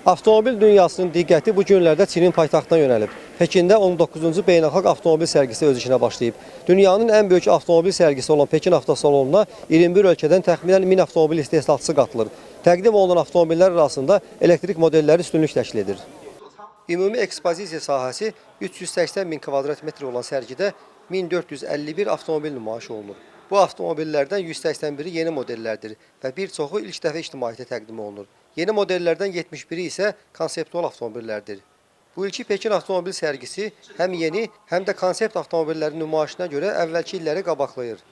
Avtomobil dünyasının diqqəti bu günlərdə Çinin paytaxtına yönəlib. Pekində 19-cu beynəlxalq avtomobil sərgisi öz işinə başlayıb. Dünyanın ən böyük avtomobil sərgisi olan Pekin avtosalonuna 21 ölkədən təxminən 1000 avtomobil istehsalçısı qatılır. Təqdim olunan avtomobillər arasında elektrik modelləri üstünlük təşkil edir. Ümumi ekspozisiya sahəsi 380 min kvadrat metr olan sərgidə 1451 avtomobil nümayiş olunur. Bu avtomobillərdən 181-i yeni modellərdir və bir çoxu ilk dəfə ictimaiyyətə təqdim olunur. Yeni modellərdən 71-i isə konseptual avtomobillərdir. Bu ilki Pekin avtomobil sərgisi həm yeni, həm də konsept avtomobillərin nümayişinə görə əvvəlki illəri qabaqlayır.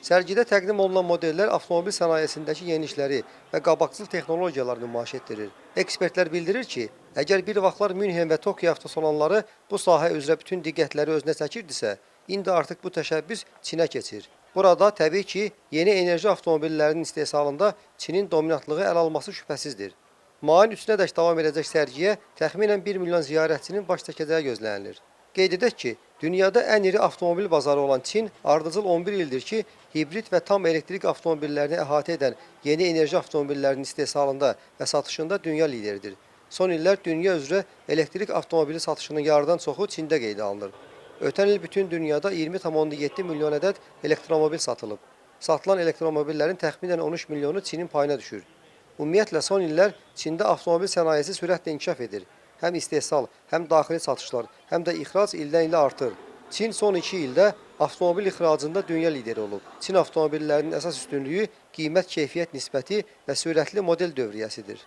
Sərgidə təqdim olunan modellər avtomobil sənayesindəki yenilikləri və qabaqcıl texnologiyalar nümayiş etdirir. Ekspertlər bildirir ki, əgər bir vaxtlar Münhen və Tokyo avtosalonları bu sahə üzrə bütün diqqətləri özünə çəkirdisə, indi artıq bu təşəbbüs Çinə keçir. Burada təbii ki, yeni enerji avtomobillərinin istehsalında Çinin dominantlığı ələ alması şübhəsizdir. Mayın 3-nədək davam edəcək sərgiyə təxminən 1 milyon ziyarətçinin baş çəkəcəyi gözlənilir. Qeyd edək ki, dünyada ən iri avtomobil bazarı olan Çin ardıcıl 11 ildir ki, hibrid və tam elektrik avtomobillərini əhatə edən yeni enerji avtomobillərinin istehsalında və satışında dünya lideridir. Son illər dünya üzrə elektrik avtomobili satışının yarıdan çoxu Çində qeydə alınır. Ötən il bütün dünyada 20,7 milyon ədəd elektromobil satılıb. Satılan elektromobillərin təxminən 13 milyonu Çinin payına düşür. Ümumiyyətlə, son illər Çində avtomobil sənayesi sürətlə inkişaf edir. Həm istehsal, həm daxili satışlar, həm də ixrac ildən ilə artır. Çin son 2 ildə avtomobil ixracında dünya lideri olub. Çin avtomobillərinin əsas üstünlüyü qiymət-keyfiyyət nisbəti və sürətli model dövriyyəsidir.